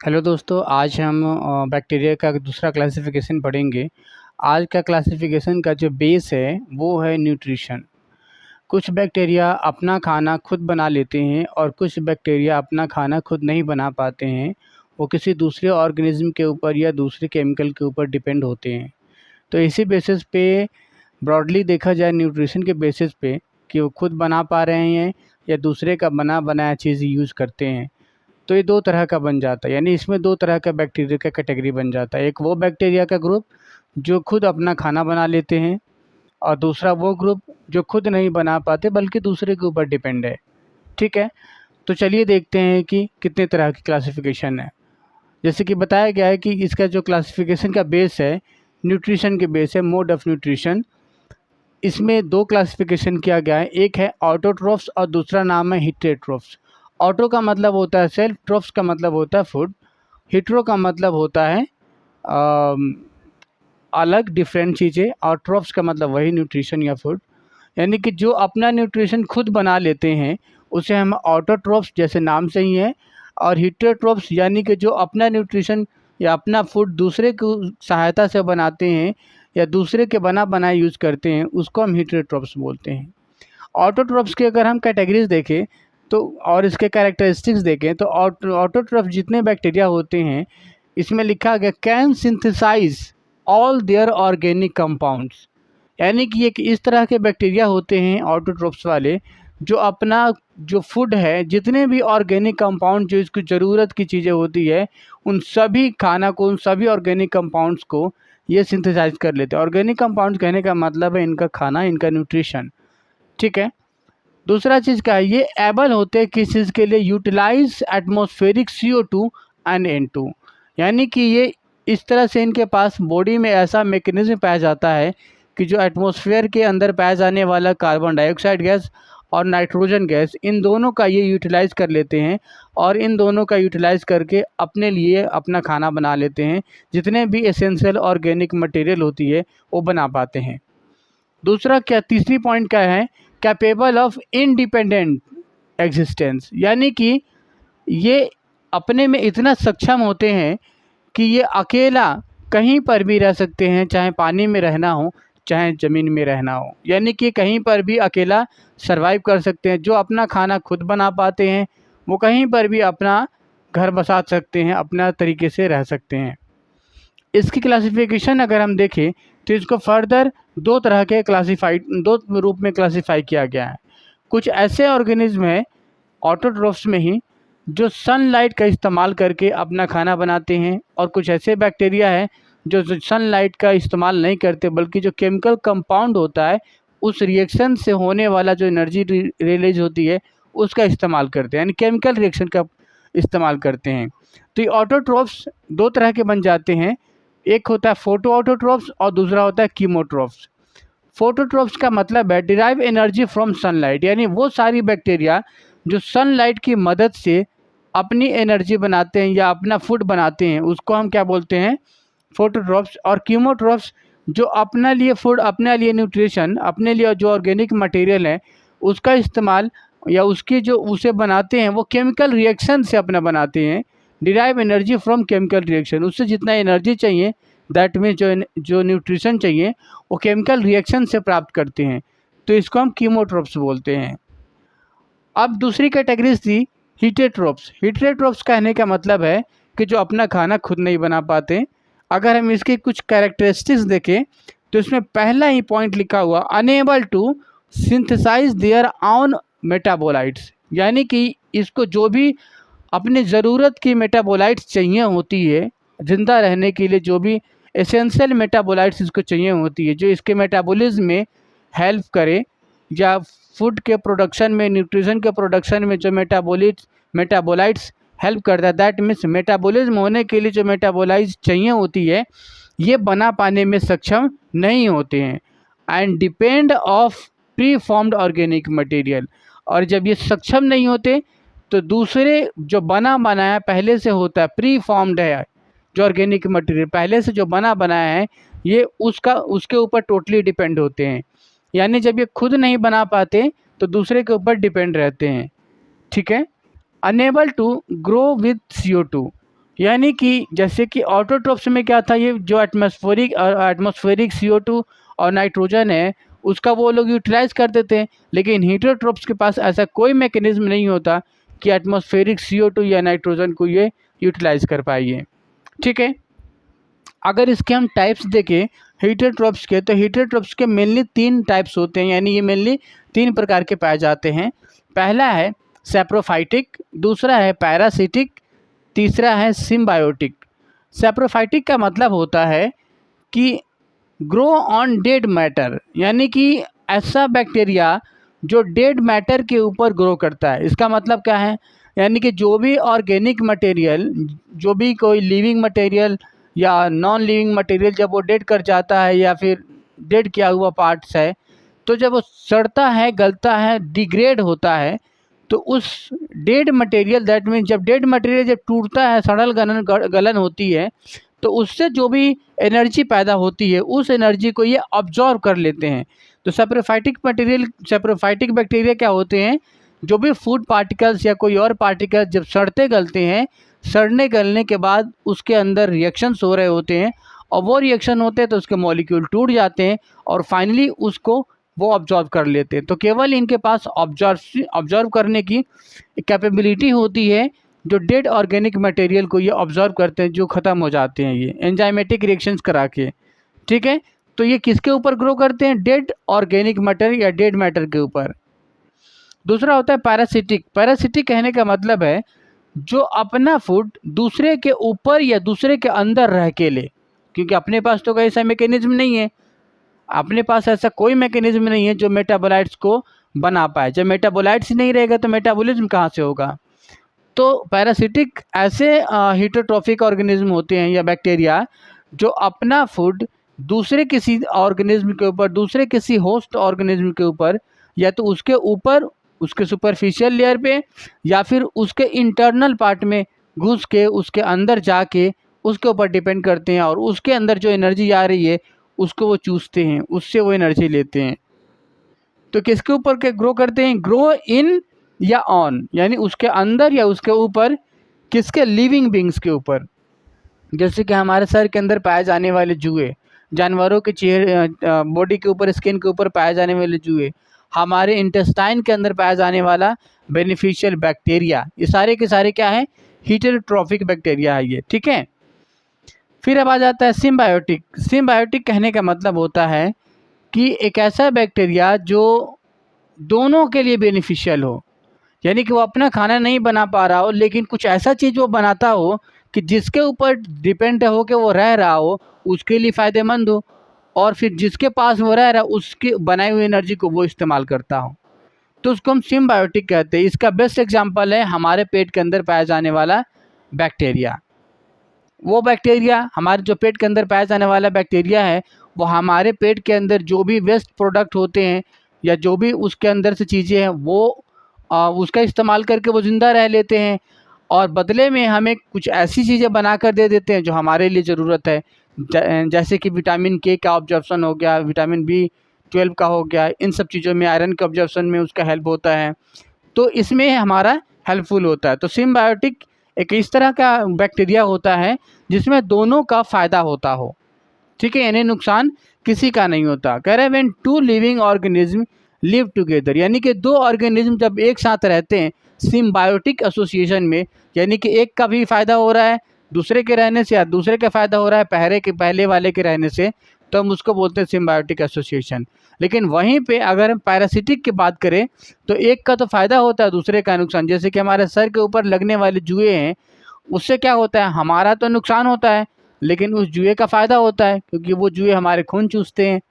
Hello दोस्तों, आज हम बैक्टीरिया का दूसरा क्लासिफिकेशन पढ़ेंगे। आज का क्लासिफिकेशन का जो बेस है वो है न्यूट्रिशन। कुछ बैक्टीरिया अपना खाना खुद बना लेते हैं और कुछ बैक्टीरिया अपना खाना खुद नहीं बना पाते हैं। वो किसी दूसरे ऑर्गेनिज्म के ऊपर या दूसरे केमिकल के ऊपर डिपेंड होते हैं। तो इसी बेसिस पे ब्रॉडली देखा जाए न्यूट्रिशन के बेसिस पे कि वो खुद बना पा रहे हैं या दूसरे का बना बनाया चीज़ यूज़ करते हैं। तो ये दो तरह का बन जाता है, यानी इसमें दो तरह का बैक्टीरिया का कैटेगरी बन जाता है। एक वो बैक्टीरिया का ग्रुप जो खुद अपना खाना बना लेते हैं और दूसरा वो ग्रुप जो खुद नहीं बना पाते बल्कि दूसरे के ऊपर डिपेंड है। ठीक है, तो चलिए देखते हैं कि कितने तरह की क्लासिफिकेशन है। जैसे कि बताया गया है कि इसका जो क्लासिफिकेशन का बेस है न्यूट्रिशन के बेस है मोड ऑफ न्यूट्रिशन। इसमें दो क्लासिफिकेशन किया गया है, एक है ऑटोट्रोफ्स और दूसरा नाम है हिटेरोट्रोफ्स। ऑटो का मतलब होता है सेल्फ, ट्रोफ्स का मतलब होता है फूड, हिट्रो का मतलब होता है अलग डिफरेंट चीज़ें, और ट्रोफ्स का मतलब वही न्यूट्रिशन या फूड। यानी कि जो अपना न्यूट्रिशन खुद बना लेते हैं उसे हम ऑटोट्रोफ्स जैसे नाम से ही है, और हिटेरोट्रोफ्स यानी कि जो अपना न्यूट्रिशन या अपना फूड दूसरे की सहायता से बनाते हैं या दूसरे के बना बनाए यूज़ करते हैं उसको हम हिटेरोट्रोफ्स बोलते हैं। ऑटोट्रोफ्स के अगर हम कैटेगरीज देखें तो और इसके कैरेक्टरिस्टिक्स देखें तो ऑटोट्रोफ जितने बैक्टीरिया होते हैं इसमें लिखा गया can synthesise all their organic compounds. यानी कि एक इस तरह के बैक्टीरिया होते हैं ऑटोट्रोफ्स वाले जो अपना जो फूड है जितने भी ऑर्गेनिक कंपाउंड जो इसकी ज़रूरत की चीज़ें होती है उन सभी खाना को, उन सभी ऑर्गेनिक कंपाउंड्स को ये सिंथेसाइज कर लेते हैं। ऑर्गेनिक कंपाउंड्स कहने का मतलब है इनका खाना, इनका न्यूट्रिशन। ठीक है, दूसरा चीज़ क्या है, ये एबल होते हैं किस चीज़ के लिए, utilise atmospheric CO2 and N2। यानी कि ये इस तरह से इनके पास बॉडी में ऐसा मैकेनिज्म पाया जाता है कि जो एटमॉस्फेयर के अंदर पाया जाने वाला कार्बन डाइऑक्साइड गैस और नाइट्रोजन गैस, इन दोनों का ये यूटिलाइज़ कर लेते हैं और इन दोनों का यूटिलाइज़ करके अपने लिए अपना खाना बना लेते हैं। जितने भी एसेंशियल ऑर्गेनिक मटेरियल होती है वो बना पाते हैं। दूसरा क्या, तीसरी पॉइंट क्या है, कैपेबल ऑफ इंडिपेंडेंट एग्जिस्टेंस। यानी कि ये अपने में इतना सक्षम होते हैं कि ये अकेला कहीं पर भी रह सकते हैं, चाहे पानी में रहना हो चाहे ज़मीन में रहना हो। यानी कि कहीं पर भी अकेला सरवाइव कर सकते हैं। जो अपना खाना खुद बना पाते हैं वो कहीं पर भी अपना घर बसा सकते हैं, अपना तरीके से रह सकते हैं। इसकी क्लासिफिकेशन अगर हम देखें तो इसको फर्दर दो तरह के दो रूप में क्लासिफाई किया गया है। कुछ ऐसे ऑर्गेनिज्म हैं ऑटोट्रोफ्स में ही जो सनलाइट का इस्तेमाल करके अपना खाना बनाते हैं, और कुछ ऐसे बैक्टीरिया हैं जो सनलाइट का इस्तेमाल नहीं करते बल्कि जो केमिकल कंपाउंड होता है उस रिएक्शन से होने वाला जो एनर्जी रिलीज होती है उसका इस्तेमाल करते हैं, यानी केमिकल रिएक्शन का इस्तेमाल करते हैं। तो ये ऑटोट्रोफ्स दो तरह के बन जाते हैं, एक होता है फोटो ऑटोट्रोफ्स और दूसरा होता है कीमोट्रोफ्स। फोटोट्रोफ्स का मतलब है डिराइव एनर्जी फ्रॉम सनलाइट, यानी वो सारी बैक्टीरिया जो सनलाइट की मदद से अपनी एनर्जी बनाते हैं या अपना फूड बनाते हैं उसको हम क्या बोलते हैं, फोटोट्रोफ्स। और कीमोट्रोफ्स जो अपने लिए फूड, अपने लिए न्यूट्रिशन, अपने लिए जो ऑर्गेनिक मटेरियल है उसका इस्तेमाल या उसकी जो उसे बनाते हैं वो केमिकल रिएक्शन से अपना बनाते हैं। Derive energy from chemical reaction, उससे जितना एनर्जी चाहिए दैट मीन्स जो न्यूट्रिशन चाहिए वो केमिकल रिएक्शन से प्राप्त करते हैं, तो इसको हम कीमोट्रोफ्स बोलते हैं। अब दूसरी कैटेगरी थी हिटेरोट्रोफ्स। हिटेरोट्रोफ्स कहने का मतलब है कि जो अपना खाना खुद नहीं बना पाते। अगर हम इसके कुछ कैरेक्टरिस्टिक्स देखें तो इसमें पहला ही पॉइंट लिखा हुआ unable to synthesise their own metabolites. यानी कि इसको जो भी अपनी ज़रूरत की मेटाबोलाइट्स चाहिए होती है ज़िंदा रहने के लिए, जो भी एसेंशियल मेटाबोलाइट्स इसको चाहिए होती है जो इसके मेटाबॉलिज्म में हेल्प करे या फूड के प्रोडक्शन में, न्यूट्रिशन के प्रोडक्शन में जो मेटाबोलाइट्स हेल्प करता है, दैट मीन्स मेटाबॉलिज्म होने के लिए जो मेटाबोलाइट्स चाहिए होती है ये बना पाने में सक्षम नहीं होते हैं and depend of pre formed organic material. और जब ये सक्षम नहीं होते तो दूसरे जो बना बनाया पहले से होता है, प्री फॉर्म्ड है जो ऑर्गेनिक मटेरियल पहले से जो बना बनाया है ये उसके ऊपर टोटली डिपेंड होते हैं। यानी जब ये खुद नहीं बना पाते तो दूसरे के ऊपर डिपेंड रहते हैं। ठीक है, unable to grow with CO2, यानी कि जैसे कि ऑटोट्रॉफ्स में क्या था, ये जो एटमॉस्फेरिक CO2 और नाइट्रोजन है उसका वो लोग यूटिलाइज करते थे, लेकिन हेटेरोट्रॉफ्स के पास ऐसा कोई मैकेनिज्म नहीं होता कि एटमॉस्फेरिक CO2 या नाइट्रोजन को ये यूटिलाइज कर पाइए। ठीक है, अगर इसके हम टाइप्स देखें हेटेरोट्रॉफ्स के, तो हेटेरोट्रॉफ्स के मेनली 3 टाइप्स होते हैं, यानी ये मेनली 3 प्रकार के पाए जाते हैं। पहला है सैप्रोफाइटिक, दूसरा है पैरासिटिक, तीसरा है सिम्बायोटिक। सैप्रोफाइटिक का मतलब होता है कि ग्रो ऑन डेड मैटर, यानी कि ऐसा बैक्टीरिया जो डेड मैटर के ऊपर ग्रो करता है। इसका मतलब क्या है, यानी कि जो भी ऑर्गेनिक मटेरियल, जो भी कोई लिविंग मटेरियल या नॉन लिविंग मटेरियल जब वो डेड कर जाता है या फिर डेड किया हुआ पार्ट्स है, तो जब वो सड़ता है, गलता है, डिग्रेड होता है, तो उस डेड मटेरियल, दैट मीन्स जब डेड मटेरियल जब टूटता है, सड़ल गलन होती है, तो उससे जो भी एनर्जी पैदा होती है उस एनर्जी को ये ऑब्जॉर्व कर लेते हैं। तो सैप्रोफाइटिक बैक्टीरिया क्या होते हैं, जो भी फूड पार्टिकल्स या कोई और पार्टिकल्स जब सड़ते गलते हैं, सड़ने गलने के बाद उसके अंदर रिएक्शंस हो रहे होते हैं, और वो रिएक्शन होते हैं तो उसके मॉलिक्यूल टूट जाते हैं और फाइनली उसको वो ऑब्जॉर्व कर लेते हैं। तो केवल इनके पास ऑब्जॉर्व करने की कैपेबिलिटी होती है, जो डेड ऑर्गेनिक मटेरियल को ये ऑब्जर्व करते हैं, जो ख़त्म हो जाते हैं ये एंजाइमेटिक रिएक्शंस करा के। ठीक है, तो ये किसके ऊपर ग्रो करते हैं, डेड ऑर्गेनिक मैटर या डेड मैटर के ऊपर। दूसरा होता है पैरासिटिक। पैरासिटिक कहने का मतलब है जो अपना फूड दूसरे के ऊपर या दूसरे के अंदर रह के ले, क्योंकि अपने पास तो कोई ऐसा मैकेनिज्म नहीं है, अपने पास ऐसा कोई मैकेनिज्म नहीं है जो मेटाबोलाइट्स को बना पाए। जब मेटाबोलाइट्स ही नहीं रहेगा तो मेटाबॉलिज्म कहाँ से होगा। तो पैरासिटिक ऐसे हेटेरोट्रॉफिक ऑर्गेनिज्म होते हैं या बैक्टीरिया जो अपना फूड दूसरे किसी ऑर्गेनिज्म के ऊपर, दूसरे किसी होस्ट ऑर्गेनिज्म के ऊपर, या तो उसके ऊपर, उसके सुपरफिशियल लेयर पे, या फिर उसके इंटरनल पार्ट में घुस के उसके अंदर जाके उसके ऊपर डिपेंड करते हैं, और उसके अंदर जो एनर्जी आ रही है उसको वो चूसते हैं, उससे वो एनर्जी लेते हैं। तो किसके ऊपर के ग्रो करते हैं, ग्रो इन या ऑन, यानी उसके अंदर या उसके ऊपर, किसके, लिविंग बींग्स के ऊपर। जैसे कि हमारे सर के अंदर पाए जाने वाले जुए, जानवरों के चेहरे, बॉडी के ऊपर, स्किन के ऊपर पाए जाने वाले जुए, हमारे इंटेस्टाइन के अंदर पाया जाने वाला बेनिफिशियल बैक्टीरिया, ये सारे के सारे क्या है, हेटेरोट्रॉफिक बैक्टीरिया है ये। ठीक है, फिर अब आ जाता है सिम्बायोटिक। सिम्बायोटिक कहने का मतलब होता है कि एक ऐसा बैक्टीरिया जो दोनों के लिए बेनिफिशियल हो, यानी कि वो अपना खाना नहीं बना पा रहा हो, लेकिन कुछ ऐसा चीज़ वो बनाता हो कि जिसके ऊपर डिपेंड हो के वो रह रहा हो, उसके लिए फ़ायदेमंद हो, और फिर जिसके पास वो रह रहा है उसके बनाई हुई एनर्जी को वो इस्तेमाल करता हो, तो उसको हम सिम्बायोटिक कहते हैं। इसका बेस्ट एग्जांपल है हमारे पेट के अंदर पाया जाने वाला बैक्टीरिया। वो बैक्टीरिया, हमारे जो पेट के अंदर पाया जाने वाला बैक्टीरिया है, वो हमारे पेट के अंदर जो भी वेस्ट प्रोडक्ट होते हैं या जो भी उसके अंदर से चीज़ें हैं वो उसका इस्तेमाल करके वो ज़िंदा रह लेते हैं, और बदले में हमें कुछ ऐसी चीज़ें बना कर दे देते हैं जो हमारे लिए ज़रूरत है। जैसे कि विटामिन के का ऑब्जर्प्शन हो गया, विटामिन B12 का हो गया, इन सब चीज़ों में आयरन के ऑब्जर्प्शन में उसका हेल्प होता है, तो इसमें हमारा हेल्पफुल होता है। तो सिम्बायोटिक एक इस तरह का बैक्टीरिया होता है जिसमें दोनों का फ़ायदा होता हो। ठीक है, यानी नुकसान किसी का नहीं होता। कह रहे हैं when two living organism live together, यानी कि दो ऑर्गेनिज्म जब एक साथ रहते हैं सिम्बायोटिक एसोसिएशन में, यानी कि एक का भी फ़ायदा हो रहा है दूसरे के रहने से, या दूसरे का फ़ायदा हो रहा है पहले वाले के रहने से, तो हम उसको बोलते हैं सिम्बायोटिक एसोसिएशन। लेकिन वहीं पे अगर हम पैरासिटिक की बात करें तो एक का तो फ़ायदा होता है, दूसरे का नुकसान। जैसे कि हमारे सर के ऊपर लगने वाले जुए हैं, उससे क्या होता है, हमारा तो नुकसान होता है, लेकिन उस जुए का फ़ायदा होता है, क्योंकि वो जुए हमारे खून चूसते हैं,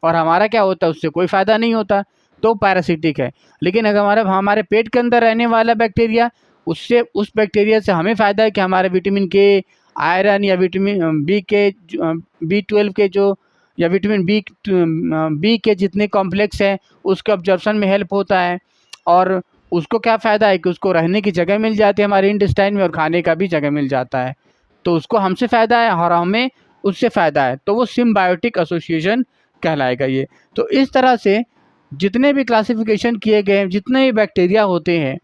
और हमारा क्या होता है, उससे कोई फ़ायदा नहीं होता, तो पैरासिटिक है। लेकिन अगर हमारे पेट के अंदर रहने वाला बैक्टीरिया, उससे, उस बैक्टीरिया से हमें फ़ायदा है कि हमारे विटामिन के, आयरन या विटामिन B12 के जो, या विटामिन बी के जितने कॉम्प्लेक्स हैं उसके ऑब्जर्प्शन में हेल्प होता है, और उसको क्या फ़ायदा है कि उसको रहने की जगह मिल जाती है हमारे इंटेस्टाइन में, और खाने का भी जगह मिल जाता है, तो उसको हमसे फ़ायदा है और हमें उससे फ़ायदा है, तो वो सिम्बायोटिक एसोसिएशन कहलाएगा ये। तो इस तरह से जितने भी क्लासिफिकेशन किए गए हैं, जितने भी बैक्टीरिया होते हैं,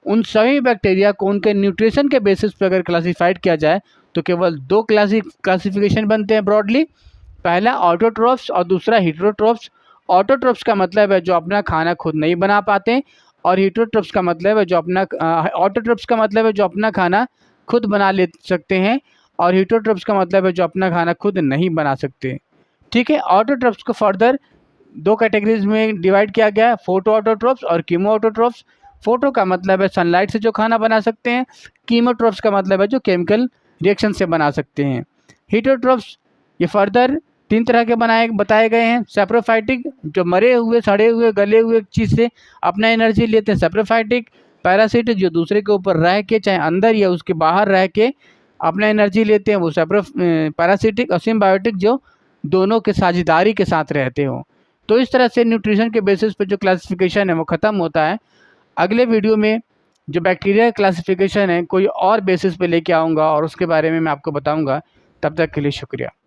उन सभी बैक्टीरिया को उनके न्यूट्रिशन के बेसिस पर अगर क्लासिफाइड किया जाए तो केवल दो क्लासिफिकेशन बनते हैं ब्रॉडली। पहला ऑटोट्रॉफ्स और दूसरा हेटेरोट्रॉफ्स। ऑटोट्रॉफ्स का मतलब है जो अपना खाना खुद नहीं बना पाते, और हेटेरोट्रॉफ्स का मतलब है जो ऑटोट्रॉफ्स का मतलब है जो अपना खाना खुद बना ले सकते हैं, और हेटेरोट्रॉफ्स का मतलब है जो अपना खाना खुद नहीं बना सकते। ठीक है, ऑटोट्रॉफ्स को फर्दर दो कैटेगरीज में डिवाइड किया गया है, फोटो ऑटोट्रॉफ्स और कीमो ऑटोट्रॉफ्स। फोटो का मतलब है सनलाइट से जो खाना बना सकते हैं, कीमोट्रॉफ्स का मतलब है जो केमिकल रिएक्शन से बना सकते हैं। हेटेरोट्रॉफ्स ये फर्दर तीन तरह के बताए गए हैं। सैप्रोफाइटिक जो मरे हुए, सड़े हुए, गले हुए चीज़ से अपना एनर्जी लेते हैं, सैप्रोफाइटिक। पैरासिटिक जो दूसरे के ऊपर रह के, चाहे अंदर या उसके बाहर रह के अपना एनर्जी लेते हैं, वो पैरासिटिक। और सिम्बायोटिक जो दोनों के साझेदारी के साथ रहते हो। तो इस तरह से न्यूट्रिशन के बेसिस पे जो क्लासिफिकेशन है वो ख़त्म होता है। अगले वीडियो में जो बैक्टीरिया क्लासिफिकेशन है कोई और बेसिस पे लेके आऊँगा और उसके बारे में मैं आपको बताऊँगा। तब तक के लिए शुक्रिया।